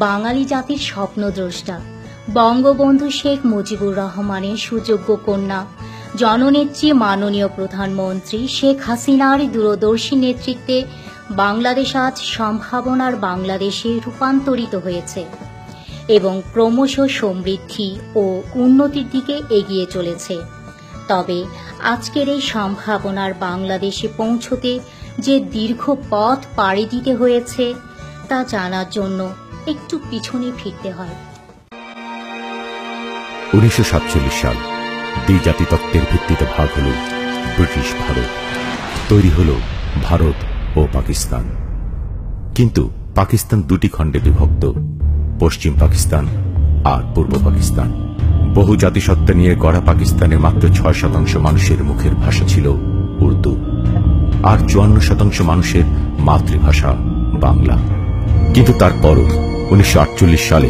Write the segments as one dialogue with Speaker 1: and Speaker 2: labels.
Speaker 1: বাঙালি জাতির স্বপ্নদ্রষ্টা বঙ্গবন্ধু শেখ মুজিবুর রহমানের সুযোগ্য কন্যা জননেত্রী মাননীয় প্রধানমন্ত্রী শেখ হাসিনার দূরদর্শী নেতৃত্বে বাংলাদেশ আজ সম্ভাবনার বাংলাদেশে রূপান্তরিত হয়েছে এবং ক্রমশ সমৃদ্ধি ও উন্নতির দিকে এগিয়ে চলেছে। তবে আজকের এই সম্ভাবনার বাংলাদেশে পৌঁছতে যে দীর্ঘ পথ পাড়ি দিতে হয়েছে তা জানার জন্য একটু পিছনে ফিরতে হয়।
Speaker 2: 1947 সাল দ্বিজাতি তত্ত্বের ভিত্তিতে ভাগ হল ব্রিটিশ ভারত, তৈরি হল ভারত ও পাকিস্তান। কিন্তু পাকিস্তান দুটি খণ্ডে বিভক্ত, পশ্চিম পাকিস্তান আর পূর্ব পাকিস্তান। বহু জাতিসত্তা নিয়ে গড়া পাকিস্তানের মাত্র 6% মানুষের মুখের ভাষা ছিল উর্দু, আর 54% মানুষের মাতৃভাষা বাংলা। কিন্তু তারপরও 1948 সালে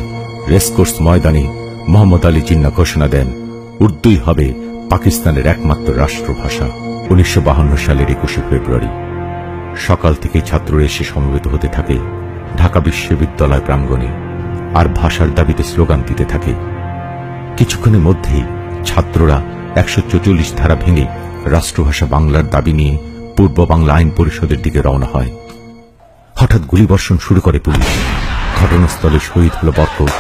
Speaker 2: রেসকোর্স ময়দানে মোহাম্মদ আলী জিন্না ঘোষণা দেন উর্দুই হবে পাকিস্তানের একমাত্র রাষ্ট্রভাষা। 1952 সালের 21 ফেব্রুয়ারি সকাল থেকে ছাত্ররা এসে সমবেত হতে থাকে ঢাকা বিশ্ববিদ্যালয় প্রাঙ্গণে, আর ভাষার দাবিতে স্লোগান দিতে থাকে। কিছুক্ষণের মধ্যেই ছাত্ররা 144 ধারা ভেঙে রাষ্ট্রভাষা বাংলার দাবি নিয়ে পূর্ব বাংলা আইন পরিষদের দিকে রওনা হয়। হঠাৎ গুলিবর্ষণ শুরু করে পুলিশ। ঘটনাস্থলে শহীদ হল বরকত,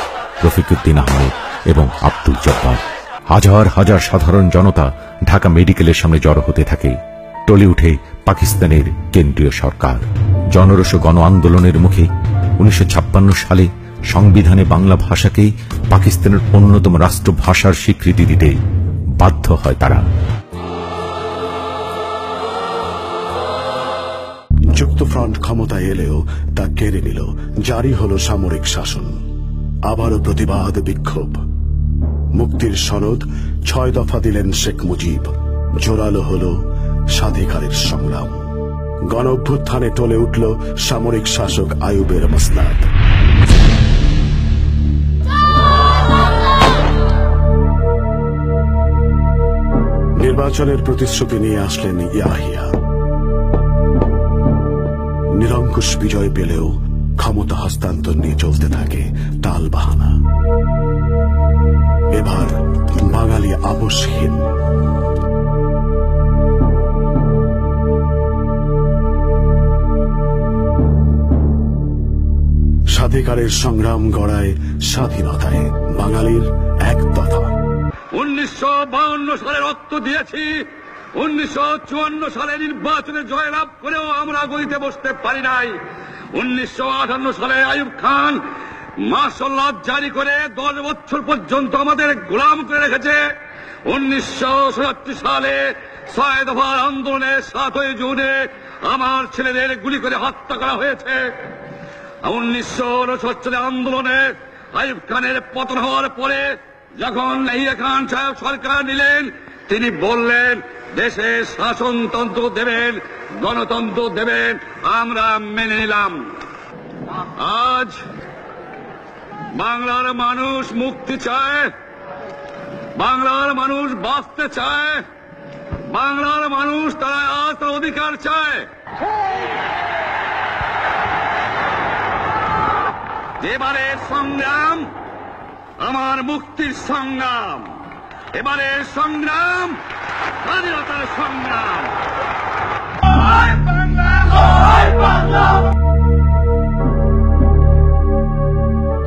Speaker 2: রফিকুদ্দিন আহমেদ এবং আব্দুল জব্বার। হাজার হাজার সাধারণ জনতা ঢাকা মেডিকেলের সামনে জড়ো হতে থাকে। টলে উঠে পাকিস্তানের কেন্দ্রীয় সরকার। জনরোষ গণ আন্দোলনের মুখে 1956 সালে সংবিধানে বাংলা ভাষাকেই পাকিস্তানের অন্যতম রাষ্ট্রভাষার স্বীকৃতি দিতে বাধ্য হয় তারা।
Speaker 3: যুক্তফ্রন্ট ক্ষমতায় এলেও তা কেড়ে নিল, জারি হল সামরিক শাসন। আবারও প্রতিবাদ বিক্ষোভ। মুক্তির সনদ 6 দফা দিলেন শেখ মুজিব। জোরালো হল স্বাধিকারের সংগ্রাম। গণ অভ্যুত্থানে টলে উঠল সামরিক শাসক আইয়ুবের মসনাদ। নির্বাচনের প্রতিশ্রুতি নিয়ে আসলেন ইয়াহিয়া। নিরঙ্কুশ বিজয় পেলেও ক্ষমতা হস্তান্তর নিয়ে চলতে থাকে টাল বাহানা। এবার বাঙালি আপোষহীন। স্বাধিকারের সংগ্রাম গড়ায় স্বাধীনতায় বাঙালির এক দফা।
Speaker 4: 1952 সালে রক্ত দিয়েছি, 1954 সালে নির্বাচনে জয়লাভ করেও আমরা গদিতে বসতে পারি নাই। 1958 সালে আইয়ুব খান মার্শাল ল জারি করে 10 বছর পর্যন্ত আমাদের গোলাম করে রেখেছে। 1967 সালে 6 দফার আন্দোলনে 7 জুনে আমার ছেলেদের গুলি করে হত্যা করা হয়েছে। 1969 সালে আন্দোলনে আইয়ুব খানের পতন হওয়ার পরে যখন ইয়াহিয়া খান সাহেব সরকার নিলেন, তিনি বললেন দেশে শাসনতন্ত্র দেবেন, গণতন্ত্র দেবেন, আমরা মেনে নিলাম। আজ বাংলার মানুষ মুক্তি চায়, বাংলার মানুষ বাঁচতে চায়, বাংলার মানুষ তারা আজ তার অধিকার চায়। এবারের সংগ্রাম আমার মুক্তির সংগ্রাম, এবারের সংগ্রাম স্বাধীনতার সংগ্রাম।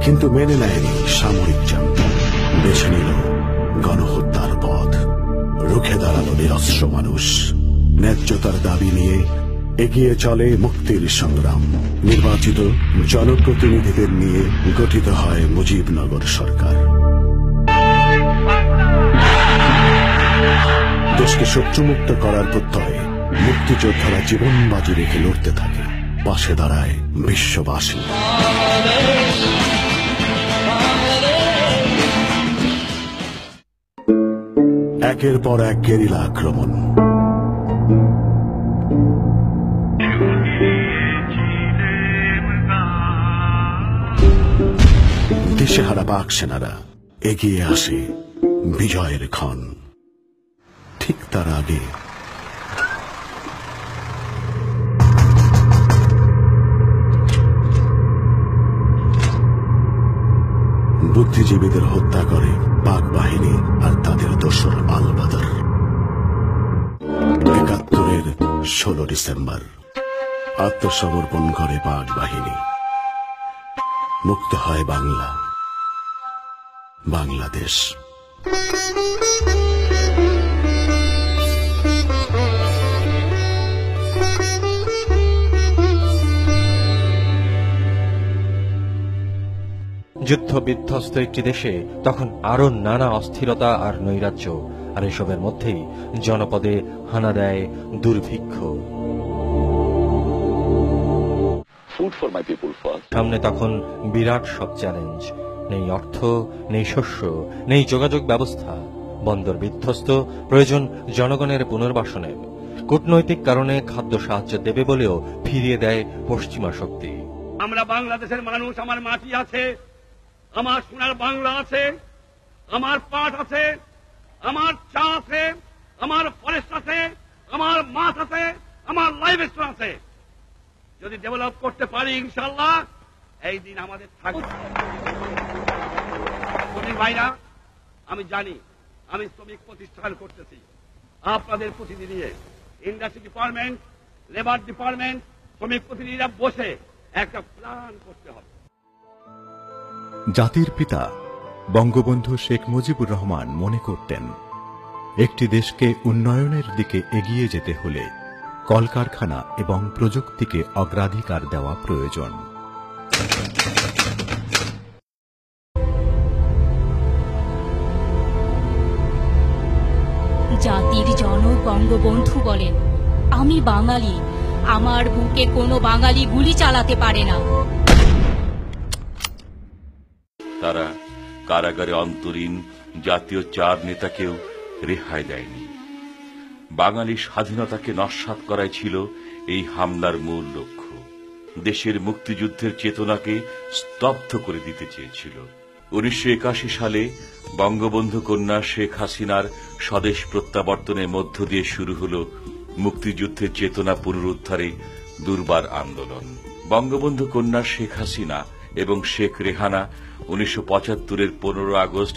Speaker 3: কিন্তু মেনে নেয়নি সামরিক জান্তা, বেছে নিল গণহত্যার পথ। রুখে দাঁড়ালো নিরস্ত্র মানুষ। ন্যায্যতার দাবি নিয়ে এগিয়ে চলে মুক্তির সংগ্রাম। নির্বাচিত জনপ্রতিনিধিদের নিয়ে গঠিত হয় মুজিবনগর সরকার। দেশকে শত্রুমুক্ত করার প্রত্যয়ে মুক্তিযোদ্ধারা জীবন বাজি রেখে লড়তে থাকে। পাশে দাঁড়ায় বিশ্ববাসী। একের পর এক গেরিলা আক্রমণ। দিশেহারা পাক সেনারা এগিয়ে আসে বিজয়ের ক্ষণ। ঠিক তার আগে বুদ্ধিজীবীদের হত্যা করে পাক বাহিনী আর তাদের দোসর আল বাদর। ৭১-এর ১৬ ডিসেম্বর আত্মসমর্পণ করে পাক বাহিনী। মুক্ত হয় বাংলা, বাংলাদেশ।
Speaker 5: যুদ্ধ বিধ্বস্ত একটি দেশে তখন আরো নানা অস্থিরতা আর নৈরাজ্য, আর এসবের মধ্যেই জনপদে হানা দেয় দুর্ভিক্ষ। সামনে তখন বিরাট সব চ্যালেঞ্জ, নেই অর্থ, নেই শস্য, নেই যোগাযোগ ব্যবস্থা, বন্দর বিধ্বস্ত, প্রয়োজন জনগণের পুনর্বাসনের। কূটনৈতিক কারণে খাদ্য সাহায্য দেবে বলেও ফিরিয়ে দেয় পশ্চিমা শক্তি।
Speaker 4: আমরা বাংলাদেশের মানুষ, আমার মাটি আছে, আমার সোনার বাংলা আছে, আমার পাট আছে, আমার চা আছে, আমার ফরেস্ট আছে, আমার মাছ আছে, আমার লাইভ স্টোর আছে। যদি ডেভেলপ করতে পারি ইনশাআল্লাহ এই দিন আমাদের থাকবে। ভাইরা, আমি জানি আমি শ্রমিক প্রতিষ্ঠান করতেছি, আপনাদের প্রতিনিধি নিয়ে ইন্ডাস্ট্রি ডিপার্টমেন্ট, লেবার ডিপার্টমেন্ট, শ্রমিক প্রতিনিধিরা বসে একটা প্ল্যান করতে হবে।
Speaker 6: জাতির পিতা বঙ্গবন্ধু শেখ মুজিবুর রহমান মনে করতেন, একটি দেশকে উন্নয়নের দিকে এগিয়ে যেতে হলে কলকারখানা এবং প্রযুক্তিকে অগ্রাধিকার দেওয়া প্রয়োজন।
Speaker 1: জাতির জনক বঙ্গবন্ধু বলেন, আমি বাঙালি, আমার বুকে কোনো বাঙালি গুলি চালাতে পারে না।
Speaker 7: তারা কারাগারে অন্তরীণ জাতীয় ৪ নেতাকেও রেহাই দেয়নি। বাঙালি স্বাধীনতাকে নস্যাৎ করাই ছিল এই হামলার মূল লক্ষ্য। দেশের মুক্তিযুদ্ধের চেতনাকে স্তব্ধ করে দিতে চেয়েছিল। ১৯৮১ সালে বঙ্গবন্ধু কন্যা শেখ হাসিনার স্বদেশ প্রত্যাবর্তনের মধ্য দিয়ে শুরু হল মুক্তিযুদ্ধের চেতনা পুনরুদ্ধারে দুর্বার আন্দোলন। বঙ্গবন্ধু কন্যা শেখ হাসিনা এবং শেখ রেহানা ১৯৭৫-এর ১৫ আগস্ট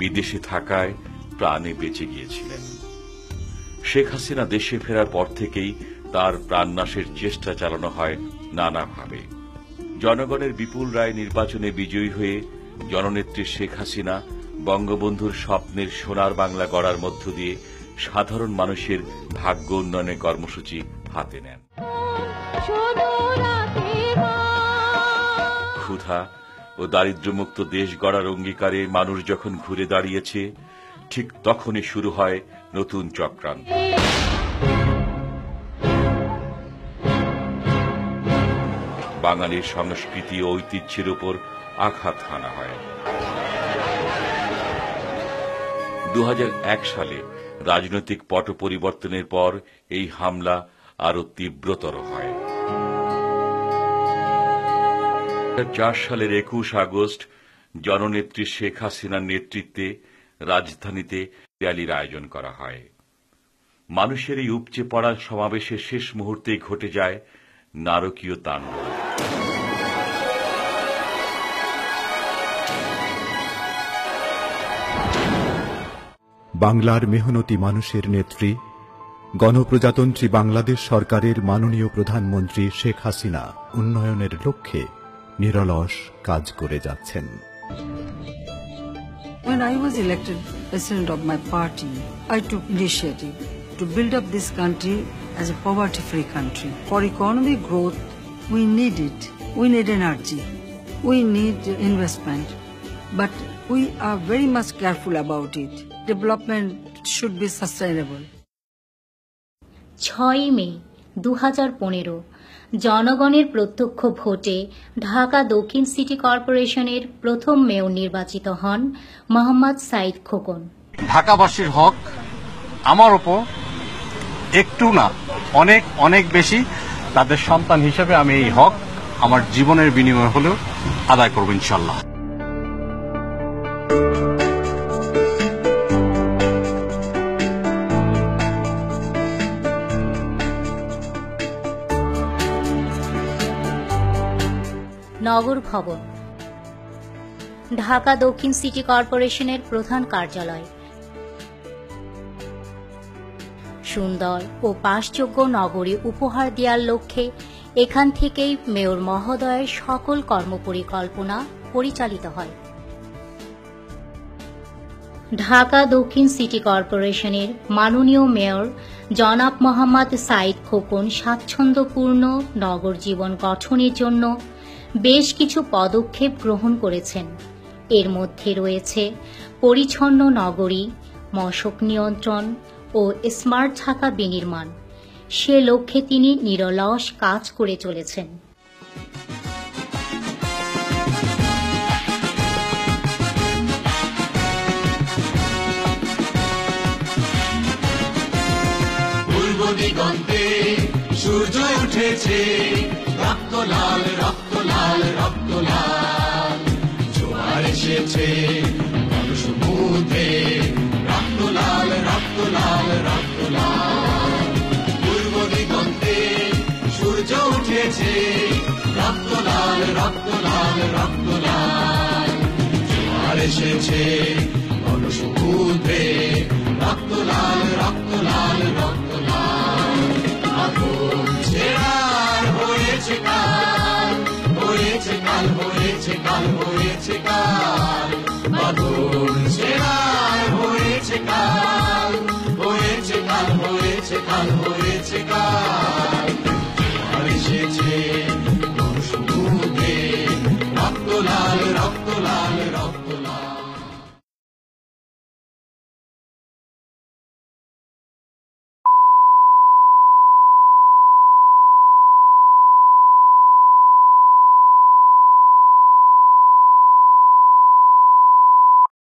Speaker 7: বিদেশে থাকায় প্রাণে বেঁচে গিয়েছিলেন। শেখ হাসিনা দেশে ফেরার পর থেকেই তার প্রাণনাশের চেষ্টা চালানো হয় নানাভাবে। জনগণের বিপুল রায় নির্বাচনে বিজয়ী হয়ে জননেত্রী শেখ হাসিনা বঙ্গবন্ধুর স্বপ্নের সোনার বাংলা গড়ার মধ্য দিয়ে সাধারণ মানুষের ভাগ্য উন্নয়নের কর্মসূচি হাতে নেন। ক্ষুধা ও দারিদ্র্যমুক্ত দেশ গড়ার অঙ্গীকারে মানুষ যখন ঘুরে দাঁড়িয়েছে, ঠিক তখনই শুরু হয় নতুন চক্রান্ত। বাঙালির সংস্কৃতি ও ঐতিহ্যের উপর আঘাত হানা হয়। ২০০১ সালে রাজনৈতিক পট পরিবর্তনের পর এই হামলা আরো তীব্রতর হয়। ২০০৪ সালের ২১ আগস্ট জননেত্রী শেখ হাসিনার নেতৃত্বে রাজধানীতে র্যালির আয়োজন করা হয়। মানুষের এই উপচে পড়া সমাবেশের শেষ মুহূর্তেই ঘটে যায় নারকীয় তাণ্ডব।
Speaker 6: বাংলার মেহনতি মানুষের নেত্রী, গণপ্রজাতন্ত্রী বাংলাদেশ সরকারের মাননীয় প্রধানমন্ত্রী শেখ হাসিনা উন্নয়নের লক্ষ্যে নিরলস কাজ করে যাচ্ছেন।
Speaker 8: When I was elected president of my party, I took initiative to build up this country as a poverty-free country. For economic growth, we need energy, we need investment, but we are very much careful about it. Development should be sustainable.
Speaker 1: ৬ মে ২০১৫ জনগণের প্রত্যক্ষ ভোটে ঢাকা দক্ষিণ city কর্পোরেশনের প্রথম mayor নির্বাচিত হন মোহাম্মদ সাইদ খোকন।
Speaker 9: ঢাকাবাসীর হক আমার উপর একটু না, অনেক অনেক বেশি। তাদের সন্তান হিসেবে আমি এই হক আমার জীবনের বিনিময় হলেও আদায় করব ইনশাল্লাহ।
Speaker 1: নগর ভবন ঢাকা দক্ষিণ সিটি কর্পোরেশনের প্রধান কার্যালয়। সুন্দর ও বাসযোগ্য নগরী উপহার দেওয়ার লক্ষ্যে এখান থেকেই মেয়র মহোদয়ের সকল কর্মপরিকল্পনা পরিচালিত হয়। ঢাকা দক্ষিণ সিটি কর্পোরেশনের মাননীয় মেয়র জনাব মোহাম্মদ সাইদ খোকন স্বাচ্ছন্দ্যপূর্ণ নগর জীবন গঠনের জন্য বেশ কিছু পদক্ষেপ গ্রহণ করেছেন। এর মধ্যে রয়েছে পরিচ্ছন্ন নগরী, মশক নিয়ন্ত্রণ ও স্মার্ট ঢাকা বিনির্মাণ। সে লক্ষ্যে তিনি নিরলস কাজ করে চলেছেন।
Speaker 10: পূর্ব দিগন্তে সূর্য উঠেছে, রক্ত লাল রক্ত লাল রক্ত লাল, জোয়ার এসেছে সমুদ্রে, রক্ত লাল রক্ত লাল রক্ত লাল। পূর্ব দিগন্তে সূর্য উঠেছে, রক্ত লাল রক্ত লাল রক্ত লাল, জোয়ার এসেছে সমুদ্রে, রক্ত লাল রক্ত লাল রক্ত লাল। আগুন ছেড়ার হয়েছে কাল, হয়েছে কাল, হয়েছে কাল, হয়েছে কাল।